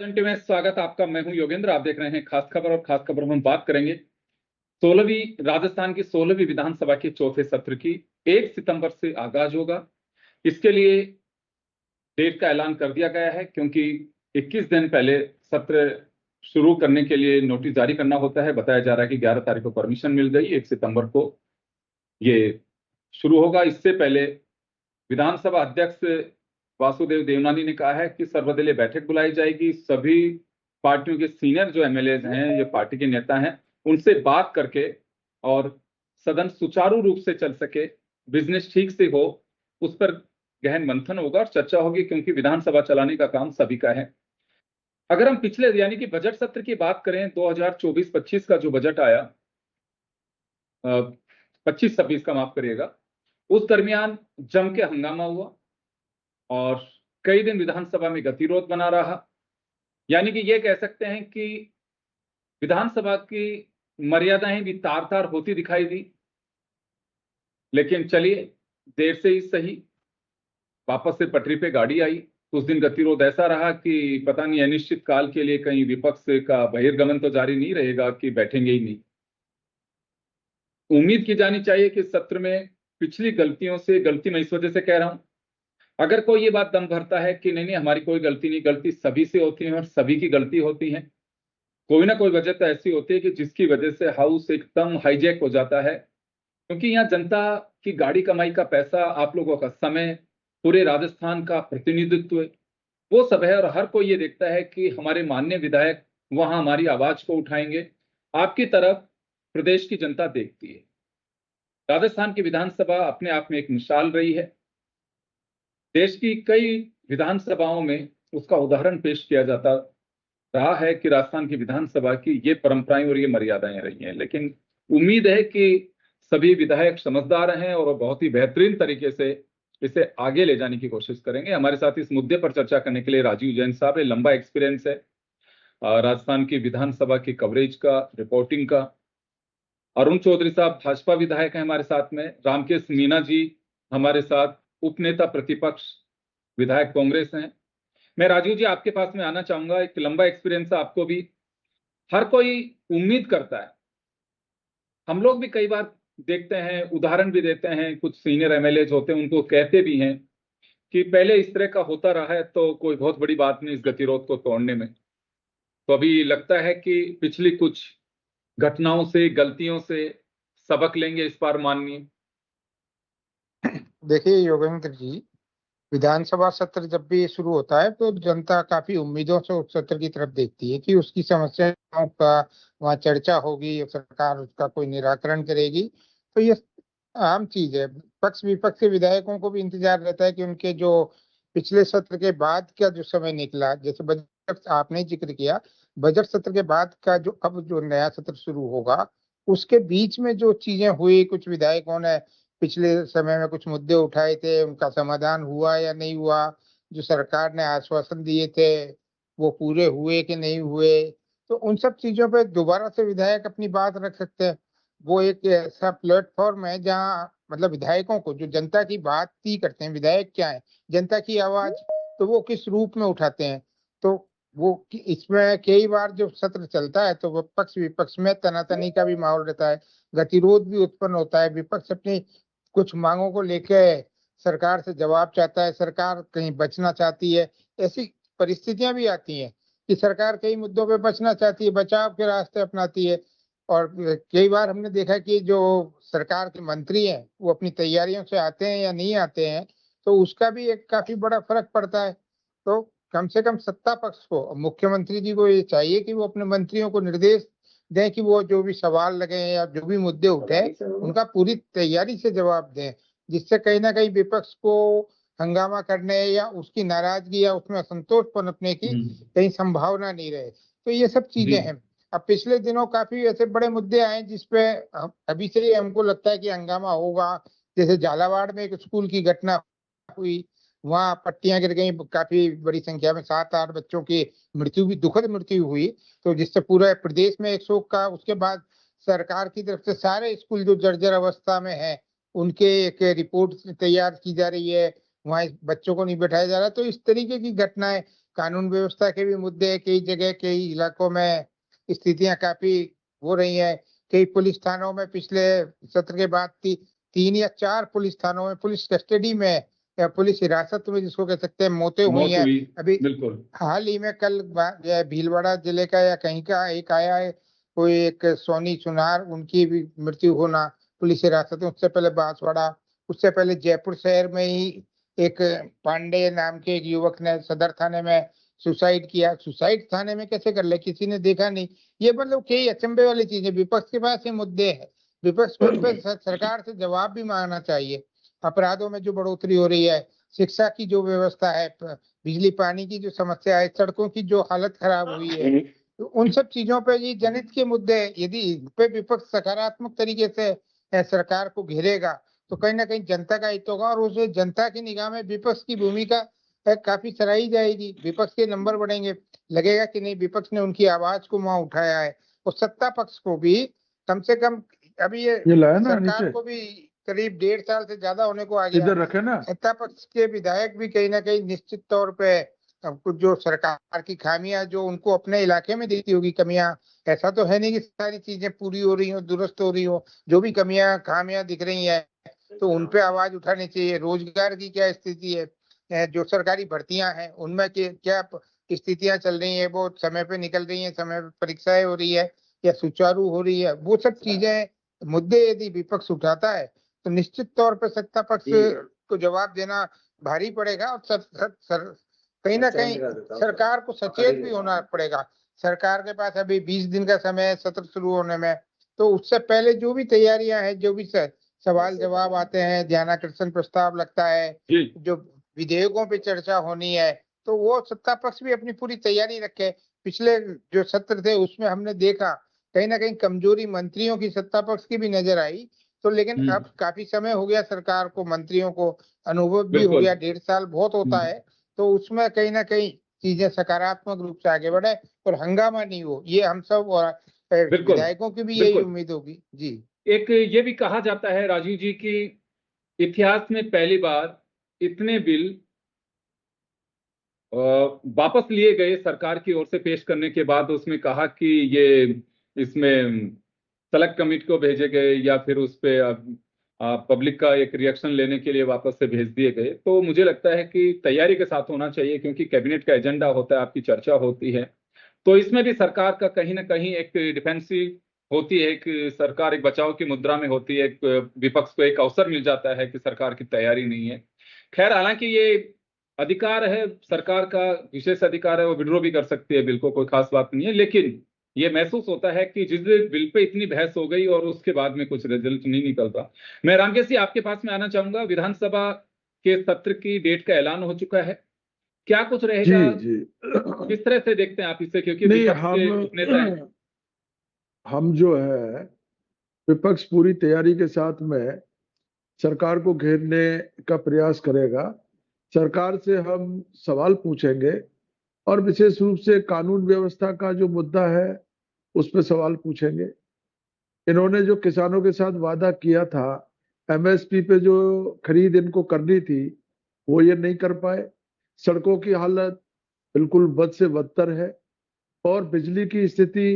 20 में स्वागत आपका। मैं हूं योगेंद्र। आप देख रहे हैं खास खबर, और खास खबर में हम बात करेंगे 16वीं राजस्थान की 16वीं विधानसभा के चौथे सत्र की 1 सितंबर से आगाज होगा। इसके लिए डेट का ऐलान कर दिया गया है, क्योंकि 21 दिन पहले सत्र शुरू करने के लिए नोटिस जारी करना होता है। बताया जा रहा है कि 11 तारीख को परमिशन मिल गई, 1 सितंबर को ये शुरू होगा। इससे पहले विधानसभा अध्यक्ष वासुदेव देवनानी ने कहा है कि सर्वदलीय बैठक बुलाई जाएगी। सभी पार्टियों के सीनियर जो एमएलएज हैं, ये पार्टी के नेता हैं, उनसे बात करके और सदन सुचारू रूप से चल सके, बिजनेस ठीक से हो, उस पर गहन मंथन होगा और चर्चा होगी, क्योंकि विधानसभा चलाने का काम सभी का है। अगर हम पिछले यानी कि बजट सत्र की बात करें, 2024-25 का जो बजट आया, 25-26 का माफ करिएगा, उस दरमियान जम के हंगामा हुआ और कई दिन विधानसभा में गतिरोध बना रहा। यानी कि ये कह सकते हैं कि विधानसभा की मर्यादाएं भी तार तार होती दिखाई दी। लेकिन चलिए, देर से ही सही, वापस से पटरी पे गाड़ी आई। उस दिन गतिरोध ऐसा रहा कि पता नहीं अनिश्चित काल के लिए कहीं विपक्ष का बहिर्गमन तो जारी नहीं रहेगा कि बैठेंगे ही नहीं। उम्मीद की जानी चाहिए कि सत्र में पिछली गलतियों से, गलती मैं इस वजह से कह रहा हूं, अगर कोई ये बात दम भरता है कि नहीं नहीं हमारी कोई गलती नहीं, गलती सभी से होती है और सभी की गलती होती है, कोई ना कोई वजह तो ऐसी होती है कि जिसकी वजह से हाउस एकदम हाईजैक हो जाता है। क्योंकि यहाँ जनता की गाड़ी कमाई का पैसा, आप लोगों का समय, पूरे राजस्थान का प्रतिनिधित्व, वो सब है, और हर कोई ये देखता है कि हमारे माननीय विधायक वहां हमारी आवाज को उठाएंगे। आपकी तरफ प्रदेश की जनता देखती है। राजस्थान की विधानसभा अपने आप में एक मिसाल रही है। देश की कई विधानसभाओं में उसका उदाहरण पेश किया जाता रहा है कि राजस्थान की विधानसभा की ये परंपराएं और ये मर्यादाएं रही हैं। लेकिन उम्मीद है कि सभी विधायक समझदार हैं और बहुत ही बेहतरीन तरीके से इसे आगे ले जाने की कोशिश करेंगे। हमारे साथ इस मुद्दे पर चर्चा करने के लिए राजीव जैन साहब है। लंबा एक्सपीरियंस है राजस्थान की विधानसभा की कवरेज का, रिपोर्टिंग का। अरुण चौधरी साहब भाजपा विधायक हैं हमारे साथ में। रामकेश मीणा जी हमारे साथ उपनेता प्रतिपक्ष विधायक कांग्रेस हैं। मैं राजीव जी आपके पास में आना चाहूंगा। एक लंबा एक्सपीरियंस है आपको भी। हर कोई उम्मीद करता है, हम लोग भी कई बार देखते हैं, उदाहरण भी देते हैं, कुछ सीनियर एमएलए होते हैं उनको कहते भी हैं कि पहले इस तरह का होता रहा है तो कोई बहुत बड़ी बात नहीं इस गतिरोध को तोड़ने में। तो अभी लगता है कि पिछली कुछ घटनाओं से, गलतियों से सबक लेंगे इस बार माननीय। देखिए योगेंद्र जी, विधानसभा सत्र जब भी शुरू होता है तो जनता काफी उम्मीदों से उस सत्र की तरफ देखती है कि उसकी समस्याओं का वहाँ चर्चा होगी, सरकार उसका कोई निराकरण करेगी। तो ये आम चीज है। पक्ष विपक्ष के विधायकों को भी इंतजार रहता है कि उनके जो पिछले सत्र के बाद का जो समय निकला, जैसे बजट आपने जिक्र किया, बजट सत्र के बाद का जो अब जो नया सत्र शुरू होगा, उसके बीच में जो चीजें हुई, कुछ विधायकों ने पिछले समय में कुछ मुद्दे उठाए थे, उनका समाधान हुआ या नहीं हुआ, जो सरकार ने आश्वासन दिए थे वो पूरे हुए कि नहीं हुए, तो उन सब चीजों पे दोबारा से विधायक अपनी बात रख सकते हैं। वो एक ऐसा प्लेटफॉर्म है जहाँ मतलब विधायकों को, जो जनता की बात ही करते हैं, विधायक क्या है, जनता की आवाज, तो वो किस रूप में उठाते हैं। तो वो इसमें कई बार जो सत्र चलता है तो वो पक्ष विपक्ष में तनातनी का भी माहौल रहता है, गतिरोध भी उत्पन्न होता है। विपक्ष अपनी कुछ मांगों को लेकर सरकार से जवाब चाहता है, सरकार कहीं बचना चाहती है। ऐसी परिस्थितियां भी आती हैं कि सरकार कई मुद्दों पे बचना चाहती है, बचाव के रास्ते अपनाती है। और कई बार हमने देखा कि जो सरकार के मंत्री हैं वो अपनी तैयारियों से आते हैं या नहीं आते हैं, तो उसका भी एक काफी बड़ा फर्क पड़ता है। तो कम से कम सत्ता पक्ष को, मुख्यमंत्री जी को ये चाहिए कि वो अपने मंत्रियों को निर्देश दें कि वो जो भी सवाल लगे या जो भी मुद्दे उठे उनका पूरी तैयारी से जवाब दें, जिससे कहीं ना कहीं विपक्ष को हंगामा करने या उसकी नाराजगी या उसमें असंतोष पनपने की कहीं संभावना नहीं रहे। तो ये सब चीजें हैं। अब पिछले दिनों काफी ऐसे बड़े मुद्दे आए जिसपे अभी से ही हमको लगता है कि हंगामा होगा। जैसे झालावाड़ में एक स्कूल की घटना हुई, वहां पट्टियां गिर गई, काफी बड़ी संख्या में 7-8 बच्चों की मृत्यु भी, दुखद मृत्यु हुई, तो जिससे पूरे प्रदेश में एक शोक का। उसके बाद सरकार की तरफ से सारे स्कूल जो जर्जर अवस्था में है उनके एक रिपोर्ट तैयार की जा रही है, वहां बच्चों को नहीं बैठाया जा रहा। तो इस तरीके की घटनाएं कानून व्यवस्था के भी मुद्दे हैं। कई जगह कई इलाकों में स्थितियां काफी हो रही हैं। कई पुलिस थानों में पिछले सत्र के बाद 3 या 4 पुलिस थानों में पुलिस कस्टडी में या पुलिस हिरासत में जिसको कह सकते हैं मौतें हुई मौत हैं। हुई, अभी बिल्कुल। हाल ही में कल भीलवाड़ा जिले का या कहीं का एक आया है, कोई एक सोनी सुनार, उनकी भी मृत्यु होना पुलिस हिरासत में। उससे पहले बांसवाड़ा, उससे पहले जयपुर शहर में ही एक पांडे नाम के एक युवक ने सदर थाने में सुसाइड किया। सुसाइड थाने में कैसे कर ले, किसी ने देखा नहीं। ये मतलब कई अचंभे वाली चीजें। विपक्ष के पास ये मुद्दे हैं, विपक्ष को इन पे सरकार से जवाब भी मांगना चाहिए। अपराधों में जो बढ़ोतरी हो रही है, शिक्षा की जो व्यवस्था है, बिजली पानी की जो समस्या है, सड़कों की जो हालत खराब हुई है, तो उन सब चीजों पे ये जनहित के मुद्दे हैं। यदि इन पे विपक्ष सकारात्मक तरीके से सरकार को घेरेगा तो कहीं ना कहीं जनता का हित होगा और उस जनता की निगाह में विपक्ष की भूमिका काफी सराही जाएगी। विपक्ष के नंबर बढ़ेंगे, लगेगा कि नहीं विपक्ष ने उनकी आवाज को वहां उठाया है। और सत्ता पक्ष को भी कम से कम, अभी ये लाया ना सरकार नीचे, को भी करीब 1.5 साल से ज्यादा होने को आ गया। इधर रखे ना। सत्ता पक्ष के विधायक भी कहीं ना कहीं निश्चित तौर पे कुछ जो सरकार की खामियां जो उनको अपने इलाके में दिखती होगी, कमियां, ऐसा तो है नहीं कि सारी चीजें पूरी हो रही हो, दुरुस्त हो रही हो। जो भी कमियां खामियां दिख रही है तो उन पे आवाज उठानी चाहिए। रोजगार की क्या स्थिति है, जो सरकारी भर्तियां हैं उनमें क्या स्थितियां चल रही है, वो समय पे निकल रही है, समय पे परीक्षाएं हो रही है या सुचारू हो रही है, वो सब चीजें मुद्दे यदि विपक्ष उठाता है तो निश्चित तौर पर सत्ता पक्ष को जवाब देना भारी पड़ेगा। और कहीं ना कहीं सरकार को सचेत भी होना पड़ेगा। सरकार के पास अभी 20 दिन का समय है सत्र शुरू होने में, तो उससे पहले जो भी तैयारियां हैं, जो भी सवाल जवाब आते हैं, ध्यानाकर्षण प्रस्ताव लगता है, जो विधेयकों पे चर्चा होनी है, तो वो सत्ता पक्ष भी अपनी पूरी तैयारी रखे। पिछले जो सत्र थे उसमें हमने देखा कहीं ना कहीं कमजोरी मंत्रियों की सत्ता पक्ष की भी नजर आई। तो लेकिन अब काफी समय हो गया सरकार को, मंत्रियों को अनुभव भी हो गया, 1.5 साल बहुत होता है, तो उसमें कहीं ना कहीं चीजें सकारात्मक रूप से आगे बढ़े और हंगामा नहीं हो। ये हम सब और विधायकों की भी यही उम्मीद होगी जी। एक ये भी कहा जाता है राजीव जी की इतिहास में पहली बार इतने बिल वापस लिए गए सरकार की ओर से पेश करने के बाद उसमें कहा कि ये इसमें सेलेक्ट कमेटी को भेजे गए या फिर उस पे पब्लिक का एक रिएक्शन लेने के लिए वापस से भेज दिए गए। तो मुझे लगता है कि तैयारी के साथ होना चाहिए, क्योंकि कैबिनेट का एजेंडा होता है, आपकी चर्चा होती है, तो इसमें भी सरकार का कहीं ना कहीं एक डिफेंसिव होती है कि सरकार एक बचाव की मुद्रा में होती है, विपक्ष को एक अवसर मिल जाता है कि सरकार की तैयारी नहीं है। खैर, हालांकि ये अधिकार है सरकार का, विशेष अधिकार है, वो विड्रॉ भी कर सकती है, बिल को कोई खास बात नहीं है। लेकिन ये महसूस होता है कि जिस बिल पे इतनी बहस हो गई और उसके बाद में कुछ रिजल्ट नहीं निकल रहा। मैं रामकेश जी आपके पास में आना चाहूंगा। विधानसभा के सत्र की डेट का ऐलान हो चुका है, क्या कुछ रहेगा? जी किस तरह से देखते हैं आप इसे, क्योंकि नहीं, विपक्ष के उपनेता हैं। हम जो है विपक्ष पूरी तैयारी के साथ में सरकार को घेरने का प्रयास करेगा। सरकार से हम सवाल पूछेंगे और विशेष रूप से कानून व्यवस्था का जो मुद्दा है उस पर सवाल पूछेंगे। इन्होंने जो किसानों के साथ वादा किया था, एमएसपी पे जो खरीद इनको करनी थी, वो ये नहीं कर पाए। सड़कों की हालत बिल्कुल बद से बदतर है और बिजली की स्थिति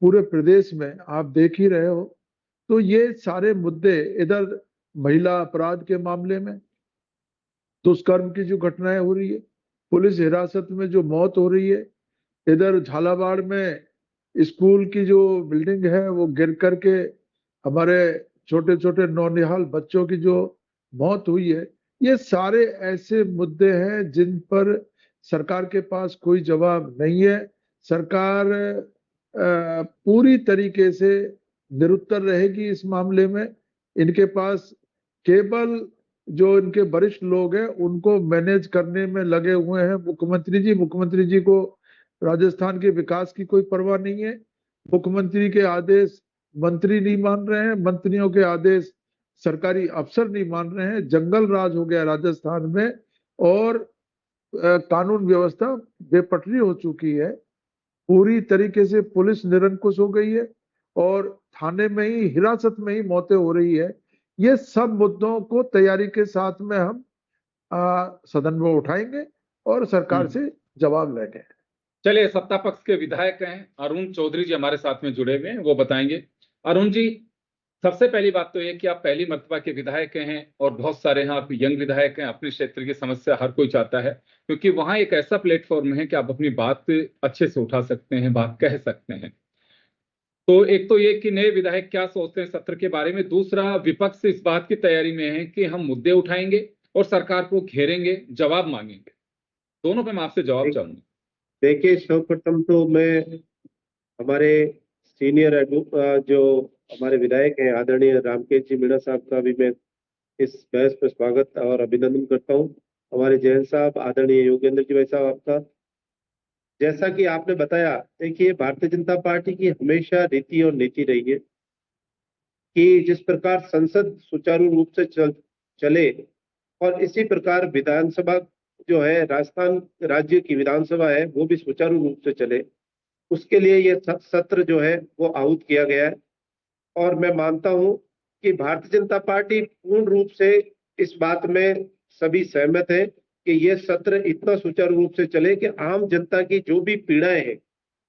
पूरे प्रदेश में आप देख ही रहे हो। तो ये सारे मुद्दे, इधर महिला अपराध के मामले में दुष्कर्म की जो घटनाएं हो रही है, पुलिस हिरासत में जो मौत हो रही है, इधर झालावाड़ में स्कूल की जो बिल्डिंग है वो गिर करके हमारे छोटे छोटे नौनिहाल बच्चों की जो मौत हुई है, ये सारे ऐसे मुद्दे हैं जिन पर सरकार के पास कोई जवाब नहीं है। सरकार पूरी तरीके से निरुत्तर रहेगी इस मामले में। इनके पास केवल जो इनके वरिष्ठ लोग हैं उनको मैनेज करने में लगे हुए हैं। मुख्यमंत्री जी को राजस्थान के विकास की कोई परवाह नहीं है। मुख्यमंत्री के आदेश मंत्री नहीं मान रहे हैं, मंत्रियों के आदेश सरकारी अफसर नहीं मान रहे हैं। जंगल राज हो गया राजस्थान में और कानून व्यवस्था बेपटरी हो चुकी है। पूरी तरीके से पुलिस निरंकुश हो गई है और थाने में ही, हिरासत में ही मौतें हो रही है। ये सब मुद्दों को तैयारी के साथ में हम सदन में उठाएंगे और सरकार से जवाब लेंगे। चलिए, सत्ता पक्ष के विधायक हैं अरुण चौधरी जी हमारे साथ में जुड़े हुए हैं, वो बताएंगे। अरुण जी, सबसे पहली बात तो ये कि आप पहली मर्तबा के विधायक हैं और बहुत सारे हैं आप यंग विधायक हैं। अपने क्षेत्र की समस्या हर कोई चाहता है, क्योंकि वहां एक ऐसा प्लेटफॉर्म है कि आप अपनी बात अच्छे से उठा सकते हैं, बात कह सकते हैं। तो एक तो ये कि नए विधायक क्या सोचते हैं सत्र के बारे में, दूसरा विपक्ष इस बात की तैयारी में है कि हम मुद्दे उठाएंगे और सरकार को घेरेंगे, जवाब मांगेंगे। दोनों पे मैं आपसे जवाब चाहूंगा। देखिए, सर्वप्रथम तो मैं हमारे सीनियर जो हमारे विधायक हैं आदरणीय रामकेश जी मीणा साहब का भी मैं इस बहस पर स्वागत और अभिनंदन करता हूं। हमारे जैन साहब, आदरणीय योगेंद्र जी भाई साहब, आपका जैसा कि आपने बताया, देखिए भारतीय जनता पार्टी की हमेशा रीति और नीति रही है कि जिस प्रकार संसद सुचारू रूप से चले और इसी प्रकार विधानसभा जो है, राजस्थान राज्य की विधानसभा है, वो भी सुचारू रूप से चले, उसके लिए ये सत्र जो है वो आहूत किया गया है। और मैं मानता हूं कि भारतीय जनता पार्टी पूर्ण रूप से इस बात में सभी सहमत है कि ये सत्र इतना सुचारू रूप से चले कि आम जनता की जो भी पीड़ाएं हैं,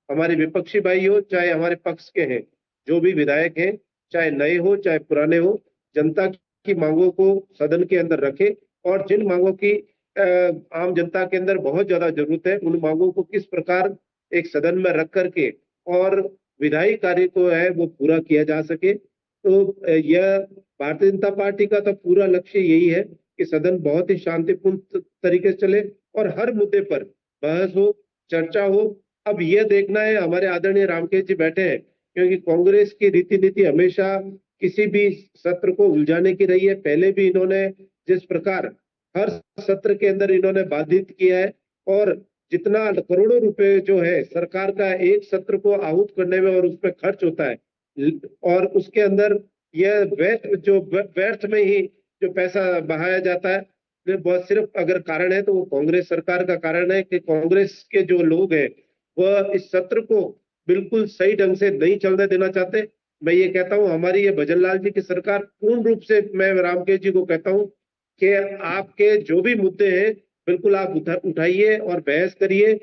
हमारे विपक्षी भाई हो चाहे हमारे पक्ष के हैं, जो भी विधायक हैं, चाहे नए हो चाहे पुराने हो, जनता की मांगों को सदन के अंदर रखे और जिन मांगों की आम जनता के अंदर बहुत ज्यादा जरूरत है, उन मांगों को किस प्रकार एक सदन में रख करके और विधायी कार्य को है वो पूरा किया जा सके। तो यह भारतीय जनता पार्टी का तो पूरा लक्ष्य यही है कि सदन बहुत ही शांतिपूर्ण तरीके से चले और हर मुद्दे पर बहस हो, चर्चा हो। अब यह देखना है, हमारे आदरणीय रामकेश जी बैठे हैं, क्योंकि कांग्रेस की रीति नीति हमेशा किसी भी सत्र को उलझाने की रही है। पहले भी इन्होंने जिस प्रकार हर सत्र के अंदर इन्होंने बाधित किया है और जितना करोड़ों रुपए जो है सरकार का एक सत्र को आहूत करने में और उसमें खर्च होता है और उसके अंदर यह व्यर्थ में ही जो पैसा बहाया जाता है, बहुत सिर्फ अगर कारण है तो वो कांग्रेस सरकार का कारण है कि कांग्रेस के जो लोग हैं वह इस सत्र को बिल्कुल सही ढंग से नहीं चलने देना चाहते। मैं ये कहता हूं, हमारी ये भजनलाल जी की सरकार पूर्ण रूप से, मैं रामकेश जी को कहता हूं कि आपके जो भी मुद्दे हैं बिल्कुल आप उठाइए और बहस करिए।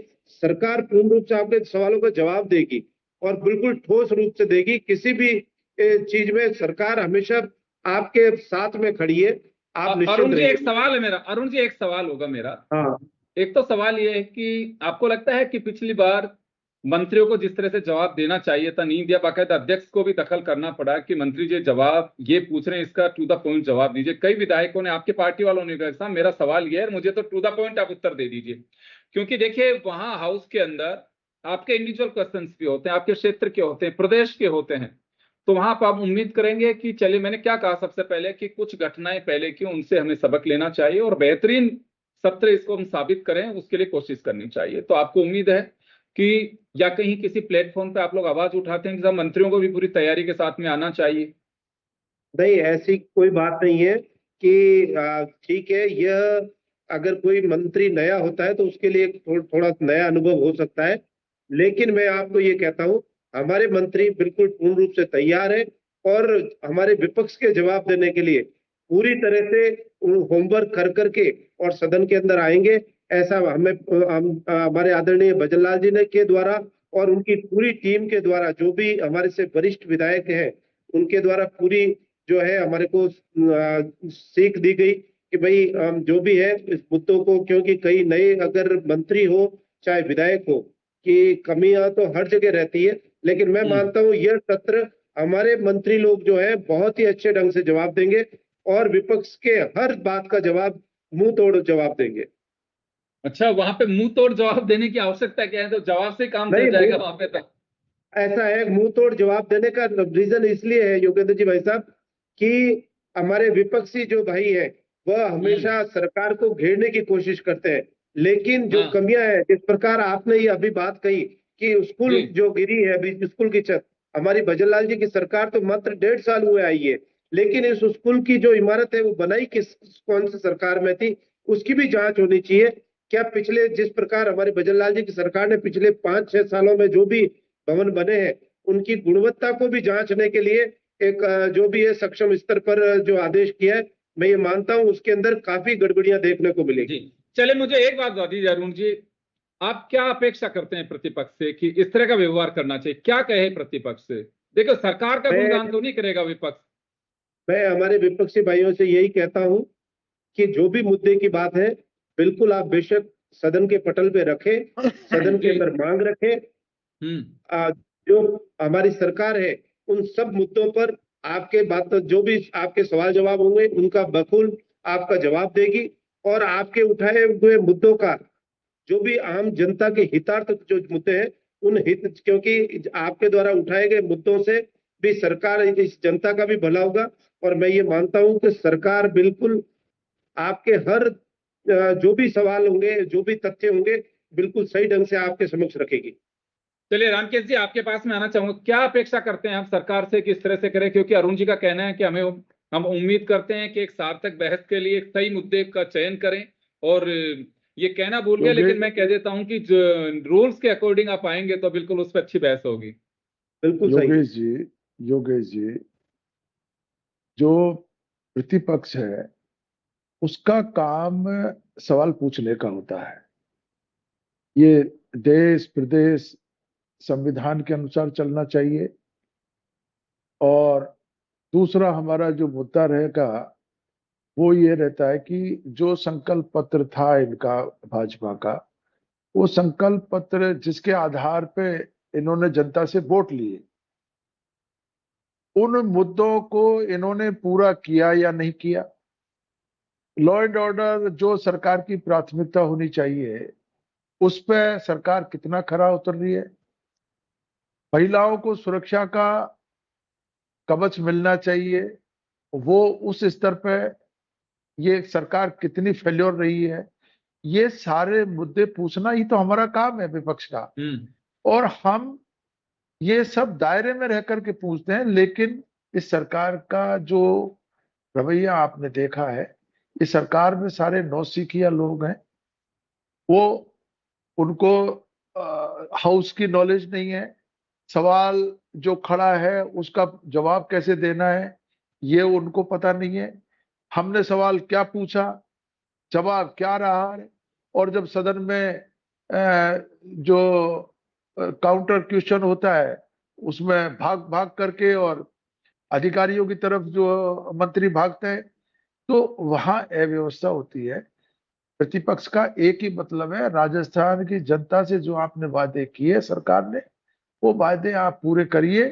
सरकार पूर्ण रूप से आपके सवालों का जवाब देगी और बिल्कुल ठोस रूप से देगी। किसी भी चीज में सरकार हमेशा आपके साथ में खड़ी है। आप अरुण जी, निश्चिंत एक सवाल है मेरा। अरुण जी, एक सवाल होगा मेरा। हाँ, एक तो सवाल ये है कि आपको लगता है कि पिछली बार मंत्रियों को जिस तरह से जवाब देना चाहिए था नहीं दिया, बाकायदा अध्यक्ष को भी दखल करना पड़ा कि मंत्री जी जवाब ये पूछ रहे हैं, इसका टू द पॉइंट जवाब दीजिए। कई विधायकों ने, आपके पार्टी वालों ने कहा साहब मेरा सवाल ये है, मुझे तो टू द पॉइंट आप उत्तर दे दीजिए। क्योंकि देखिए वहां हाउस के अंदर आपके इंडिविजुअल क्वेश्चन भी होते हैं, आपके क्षेत्र के होते हैं, प्रदेश के होते हैं, तो वहां पर आप उम्मीद करेंगे कि चलिए, मैंने क्या कहा सबसे पहले कि कुछ घटनाएं पहले की उनसे हमें सबक लेना चाहिए और बेहतरीन सत्र इसको हम साबित करें, उसके लिए कोशिश करनी चाहिए। तो आपको उम्मीद है कि या कहीं किसी प्लेटफॉर्म पे आप लोग आवाज उठाते हैं कि सब मंत्रियों को भी पूरी तैयारी के साथ में आना चाहिए? नहीं, ऐसी कोई बात नहीं है कि ठीक है, यह अगर कोई मंत्री नया होता है तो उसके लिए थोड़ा नया अनुभव हो सकता है, लेकिन मैं आपको ये कहता हूं, हमारे मंत्री बिल्कुल पूर्ण रूप से तैयार है और हमारे विपक्ष के जवाब देने के लिए पूरी तरह से होमवर्क कर करके और सदन के अंदर आएंगे। ऐसा हमारे आदरणीय भजनलाल जी ने के द्वारा और उनकी पूरी टीम के द्वारा, जो भी हमारे से वरिष्ठ विधायक हैं, उनके द्वारा पूरी जो है हमारे को सीख दी गई कि भाई जो भी है इस मुद्दों को, क्योंकि कई नए अगर मंत्री हो चाहे विधायक हो, कि कमियां तो हर जगह रहती है, लेकिन मैं मानता हूं यह सत्र हमारे मंत्री लोग जो है बहुत ही अच्छे ढंग से जवाब देंगे और विपक्ष के हर बात का जवाब मुंह तोड़ जवाब देंगे। अच्छा, वहां पे मुंह तोड़ जवाब देने की आवश्यकता क्या है? तो जवाब से काम चल नहीं, जाएगा वहां पे तो। ऐसा है, मुंह तोड़ जवाब देने का रीजन इसलिए है योगेंद्र जी भाई साहब कि हमारे विपक्षी जो भाई है वह हमेशा सरकार को घेरने की कोशिश करते हैं, लेकिन जो हाँ। कमियां है, जिस प्रकार आपने ये अभी बात कही कि स्कूल जी। जो गिरी है अभी, स्कूल की छत, हमारी भजनलाल जी की सरकार तो मात्र 1.5 साल हुए आई है, लेकिन इस स्कूल की जो इमारत है वो बनाई कौन सी सरकार में थी, उसकी भी जांच होनी चाहिए। क्या पिछले जिस प्रकार हमारे भजनलाल जी की सरकार ने पिछले 5-6 सालों में जो भी भवन बने हैं, उनकी गुणवत्ता को भी जांचने के लिए एक जो भी है सक्षम स्तर पर जो आदेश किया है, मैं ये मानता हूं उसके अंदर काफी गड़बड़ियां देखने को मिलेगी। जी, चले मुझे एक बात बता दीजिए अरुण जी, आप क्या अपेक्षा करते हैं प्रतिपक्ष से कि इस तरह का व्यवहार करना चाहिए? क्या कहे प्रतिपक्ष से? देखो, सरकार का गुणगान तो नहीं करेगा विपक्ष। मैं हमारे विपक्षी भाइयों से यही कहता हूं कि जो भी मुद्दे की बात है, बिल्कुल आप बेशक सदन के पटल पे रखें, सदन के अंदर मांग रखें। जो हमारी सरकार है, उन सब मुद्दों पर आपके बात, जो भी आपके सवाल जवाब होंगे, उनका बखूल आपका जवाब देगी, और आपके उठाए हुए मुद्दों का जो भी आम जनता के हितार्थ जो मुद्दे हैं, उन हित, क्योंकि आपके द्वारा उठाए गए मुद्दों से भी सरकार, इस जनता का भी भला होगा। और मैं ये मानता हूं कि सरकार बिल्कुल आपके हर जो भी सवाल होंगे, जो भी तथ्य होंगे, बिल्कुल सही ढंग से आपके समक्ष रखेगी। चलिए रामकेश जी, आपके पास में आना चाहूंगा, क्या अपेक्षा करते हैं आप सरकार से किस तरह से करें? क्योंकि अरुण जी का कहना है कि हम उम्मीद करते हैं कि एक सार्थक बहस के लिए एक सही मुद्दे का चयन करें, और ये कहना भूल गए, लेकिन मैं कह देता हूं कि रूल्स के अकॉर्डिंग आप आएंगे तो बिल्कुल उस पर अच्छी बहस होगी। बिल्कुल सही। योगेश जी, जो प्रतिपक्ष है उसका काम सवाल पूछने का होता है। ये देश प्रदेश संविधान के अनुसार चलना चाहिए। और दूसरा हमारा जो मुद्दा रहेगा वो ये रहता है कि जो संकल्प पत्र था इनका, भाजपा का, वो संकल्प पत्र जिसके आधार पे इन्होंने जनता से वोट लिए, उन मुद्दों को इन्होंने पूरा किया या नहीं किया। लॉ एंड ऑर्डर जो सरकार की प्राथमिकता होनी चाहिए, उस पर सरकार कितना खरा उतर रही है। महिलाओं को सुरक्षा का कवच मिलना चाहिए, वो उस स्तर पे ये सरकार कितनी फेल्योर रही है। ये सारे मुद्दे पूछना ही तो हमारा काम है विपक्ष का। और हम ये सब दायरे में रह करके पूछते हैं। लेकिन इस सरकार का जो रवैया आपने देखा है, इस सरकार में सारे नौसिखिया लोग हैं। वो उनको हाउस की नॉलेज नहीं है। सवाल जो खड़ा है उसका जवाब कैसे देना है ये उनको पता नहीं है। हमने सवाल क्या पूछा, जवाब क्या रहा है, और जब सदन में जो काउंटर क्वेश्चन होता है उसमें भाग भाग करके और अधिकारियों की तरफ जो मंत्री भागते हैं, तो वहां अव्यवस्था होती है। प्रतिपक्ष का एक ही मतलब है, राजस्थान की जनता से जो आपने वादे किए सरकार ने, वो वादे आप पूरे करिए।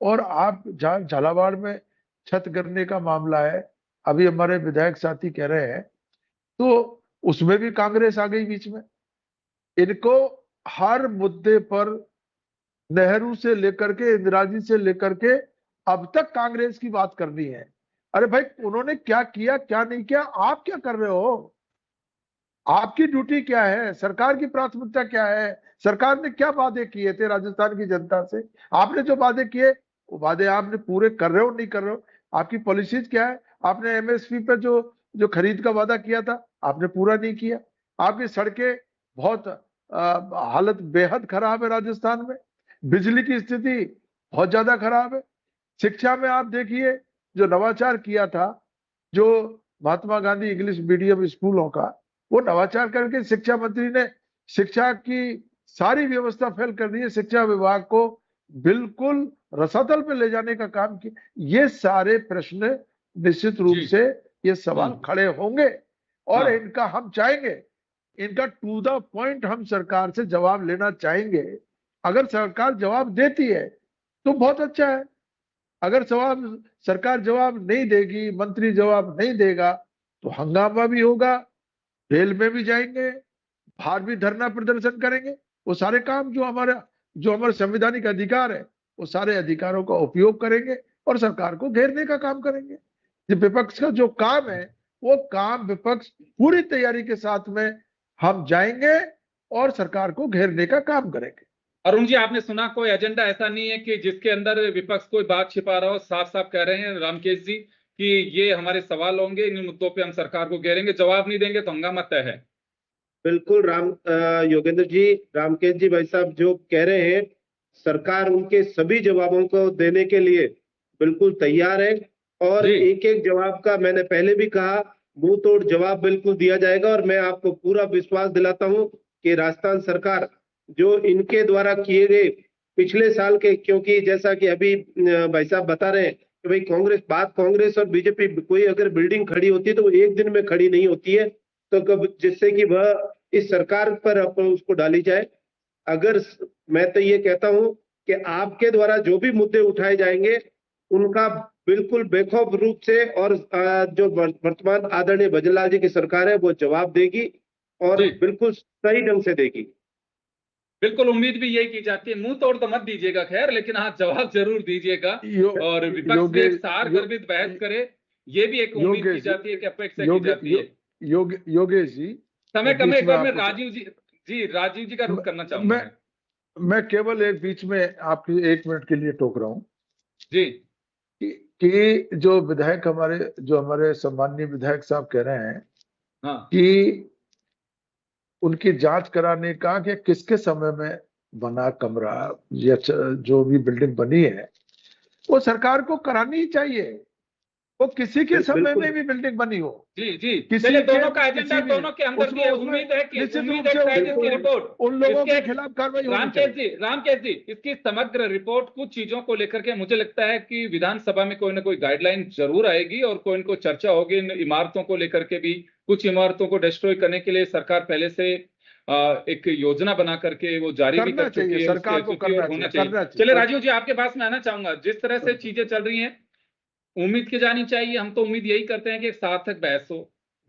और आप जहाँ झालावाड़ में छत गिरने का मामला है, अभी हमारे विधायक साथी कह रहे हैं, तो उसमें भी कांग्रेस आ गई बीच में। इनको हर मुद्दे पर नेहरू से लेकर के इंदिरा जी से लेकर के अब तक कांग्रेस की बात करनी है। अरे भाई, उन्होंने क्या किया क्या नहीं किया, आप क्या कर रहे हो? आपकी ड्यूटी क्या है? सरकार की प्राथमिकता क्या है? सरकार ने क्या वादे किए थे राजस्थान की जनता से? आपने जो वादे किए वो वादे आपने पूरे कर रहे हो नहीं कर रहे हो? आपकी पॉलिसीज क्या है? आपने एमएसपी पे जो खरीद का वादा किया था आपने पूरा नहीं किया। आपकी सड़कें बहुत हालत बेहद खराब है राजस्थान में। बिजली की स्थिति बहुत ज्यादा खराब है। शिक्षा में आप देखिए, जो नवाचार किया था, जो महात्मा गांधी इंग्लिश मीडियम स्कूलों का, वो नवाचार करके शिक्षा मंत्री ने शिक्षा की सारी व्यवस्था फेल कर दी है। शिक्षा विभाग को बिल्कुल रसातल पे ले जाने का काम किया। ये सारे प्रश्न निश्चित रूप से ये सवाल खड़े होंगे, और इनका हम चाहेंगे, इनका टू द पॉइंट हम सरकार से जवाब लेना चाहेंगे। अगर सरकार जवाब देती है तो बहुत अच्छा है। अगर सरकार जवाब नहीं देगी, मंत्री जवाब नहीं देगा, तो हंगामा भी होगा, रेल में भी जाएंगे, बाहर भी धरना प्रदर्शन करेंगे। वो सारे काम जो हमारे संवैधानिक अधिकार है, वो सारे अधिकारों का उपयोग करेंगे और सरकार को घेरने का काम करेंगे। विपक्ष का जो काम है, वो काम विपक्ष पूरी तैयारी के साथ में हम जाएंगे और सरकार को घेरने का काम करेंगे। अरुण जी, आपने सुना, कोई एजेंडा ऐसा नहीं है कि जिसके अंदर विपक्ष कोई बात छिपा रहा हो। साफ साफ कह रहे हैं रामकेश जी कि ये हमारे सवाल होंगे, इन मुद्दों पे हम सरकार को घेरेंगे, जवाब नहीं देंगे तो हंगामा तय है। बिल्कुल योगेंद्र जी, रामकेश जी भाई साहब जो कह रहे हैं, सरकार उनके सभी जवाबों को देने के लिए बिल्कुल तैयार है। और एक एक जवाब का मैंने पहले भी कहा, मुंह तोड़ जवाब बिल्कुल दिया जाएगा। और मैं आपको पूरा विश्वास दिलाता हूं कि राजस्थान सरकार जो इनके द्वारा किए गए पिछले साल के, क्योंकि जैसा कि अभी भाई साहब बता रहे हैं कि भाई कांग्रेस और बीजेपी, कोई अगर बिल्डिंग खड़ी होती है तो वो एक दिन में खड़ी नहीं होती है, तो कब जिससे कि वह इस सरकार पर उसको डाली जाए। अगर मैं तो ये कहता हूं कि आपके द्वारा जो भी मुद्दे उठाए जाएंगे उनका बिल्कुल बेखौफ रूप से, और जो वर्तमान आदरणीय भजनलाल जी की सरकार है वो जवाब देगी और जी। बिल्कुल सही ढंग से देगी। बिल्कुल उम्मीद भी यही की जाती है। मुंह तोड़ तो मत दीजिएगा खैर, लेकिन हाँ जवाब जरूर दीजिएगा और विपक्ष भी एक सार गर्भित बहस करे, ये भी एक उम्मीद की जाती है कि अपेक्षा की जाती है। योगेश जी, समय कम है, एक बीच में बार मैं आपको राजीव जी का रुख करना चाहूंगा मैं केवल एक बीच में आपकी 1 मिनट के लिए टोक रहा हूं जी। कि जो विधायक हमारे सम्माननीय विधायक साहब कह रहे हैं हाँ कि उनकी जांच कराने का कि किसके समय में बना कमरा या जो भी बिल्डिंग बनी है वो सरकार को करानी ही चाहिए। वो किसी के समय में भी बिल्डिंग बनी हो, जी चलिए, दोनों का एजेंडा दोनों के अंदर भी है। उम्मीद है कि साइजिस की रिपोर्ट उन लोगों के खिलाफ कार्रवाई होनी चाहिए। रामकेश जी, इसकी समग्र रिपोर्ट कुछ चीजों को लेकर के मुझे लगता है कि विधानसभा में कोई ना कोई गाइडलाइन जरूर आएगी और कोई ना कोई चर्चा होगी इन इमारतों को लेकर के भी। कुछ इमारतों को डिस्ट्रॉय करने के लिए सरकार पहले से एक योजना बना करके वो जारी भी कर चुकी है, सरकार को होना चाहिए। चलिए राजीव जी, आपके पास मैं आना चाहूंगा। जिस तरह से चीजें चल रही हैं, उम्मीद की जानी चाहिए, हम तो उम्मीद यही करते हैं कि एक सार्थक बहस हो,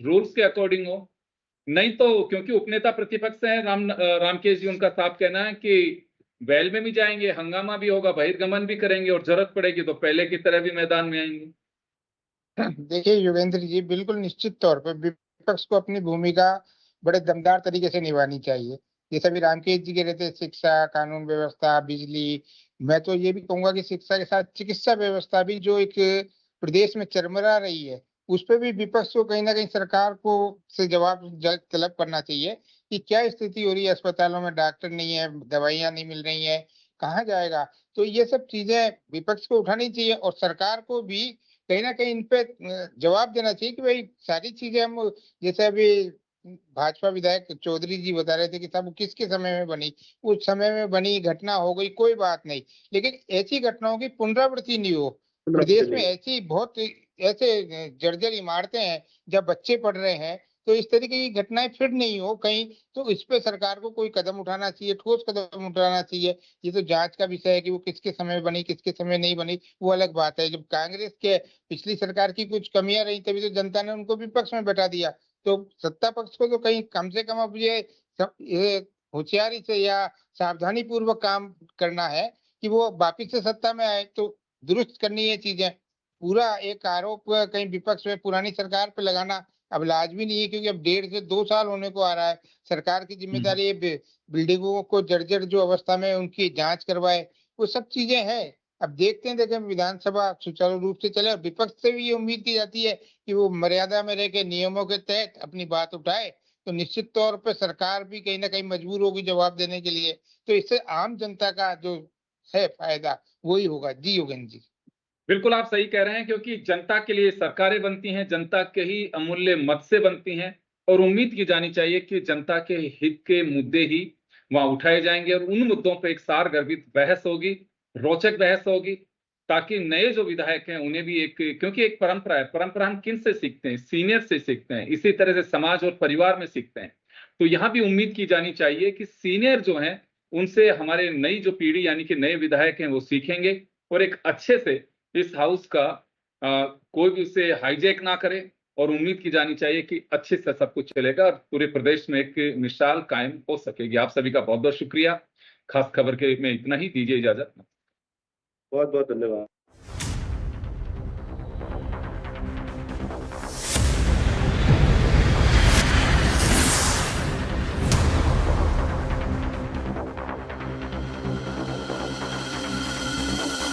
रूल्स के अकॉर्डिंग हो। नहीं तो क्योंकि उपनेता प्रतिपक्ष है रामकेश जी, उनका साफ कहना है कि बैल में भी जाएंगे, हंगामा भी होगा, बहिर्गमन भी करेंगे और जरूरत पड़ेगी तो पहले की तरह भी मैदान में आएंगे। देखिए योगेंद्र जी, बिल्कुल निश्चित तौर पर विपक्ष को अपनी भूमिका बड़े दमदार तरीके से निभानी चाहिए। जैसे अभी रामकेश जी कह रहे थे, शिक्षा, कानून व्यवस्था, बिजली, मैं तो ये भी कहूंगा कि शिक्षा के साथ चिकित्सा व्यवस्था भी जो एक प्रदेश में चरमरा रही है, उस पर भी विपक्ष को कहीं ना कहीं सरकार को से जवाब तलब करना चाहिए कि क्या स्थिति हो रही है। अस्पतालों में डॉक्टर नहीं है, दवाइयां नहीं मिल रही है, कहाँ जाएगा। तो ये सब चीजें विपक्ष को उठानी चाहिए और सरकार को भी कहीं ना कहीं इन पे जवाब देना चाहिए कि भाई सारी चीजें हम, जैसे अभी भाजपा विधायक चौधरी जी बता रहे थे कि साहब किसके समय में बनी, उस समय में बनी घटना हो गई, कोई बात नहीं, लेकिन ऐसी घटनाओं की पुनरावृत्ति नहीं हो। प्रदेश में ऐसी बहुत ऐसे जर्जर इमारतें हैं जब बच्चे पढ़ रहे हैं, तो इस तरीके की घटनाएं फिर नहीं हो कहीं, तो इस पे सरकार को कोई कदम उठाना चाहिए, ठोस कदम उठाना चाहिए। ये तो जांच का विषय है कि वो किसके समय बनी, किसके समय नहीं बनी, वो अलग बात है। जब कांग्रेस के पिछली सरकार की कुछ कमियां रही तभी तो जनता ने उनको विपक्ष में बैठा दिया। तो सत्ता पक्ष को तो कहीं कम से कम अब ये होशियारी से या सावधानी पूर्वक काम करना है कि वो वापिस से सत्ता में आए, तो दुरुस्त करनी है चीजें। पूरा एक आरोप कहीं विपक्ष में पुरानी सरकार पे लगाना अब लाजमी नहीं है, क्योंकि अब 1.5 से 2 साल होने को आ रहा है। सरकार की जिम्मेदारी है बिल्डिंगों को जर्जर जो अवस्था में उनकी जांच करवाए, वो सब चीजें हैं। अब देखते हैं विधानसभा सुचारू रूप से चले और विपक्ष से भी ये उम्मीद की जाती है कि वो मर्यादा में रह के नियमों के तहत अपनी बात उठाए, तो निश्चित तौर पर सरकार भी कहीं ना कहीं मजबूर होगी जवाब देने के लिए। तो इससे आम जनता का जो है फायदा वही होगा। जी योगेंद्र जी, बिल्कुल आप सही कह रहे हैं, क्योंकि जनता के लिए सरकारें बनती हैं, जनता के ही अमूल्य मत से बनती हैं और उम्मीद की जानी चाहिए कि जनता के हित के मुद्दे ही वहां उठाए जाएंगे और उन मुद्दों पर एक सार गर्भित बहस होगी, रोचक बहस होगी, ताकि नए जो विधायक हैं उन्हें भी एक, क्योंकि एक परंपरा है, परंपरा हम किन से सीखते हैं, सीनियर से सीखते हैं, इसी तरह से समाज और परिवार में सीखते हैं। तो यहाँ भी उम्मीद की जानी चाहिए कि सीनियर जो हैं उनसे हमारे नई जो पीढ़ी यानी कि नए विधायक हैं वो सीखेंगे और एक अच्छे से इस हाउस का कोई भी उसे हाईजैक ना करे और उम्मीद की जानी चाहिए कि अच्छे से सब कुछ चलेगा और पूरे प्रदेश में एक मिसाल कायम हो सकेगी। आप सभी का बहुत बहुत शुक्रिया। खास खबर के में इतना ही, दीजिए इजाजत। बहुत बहुत धन्यवाद।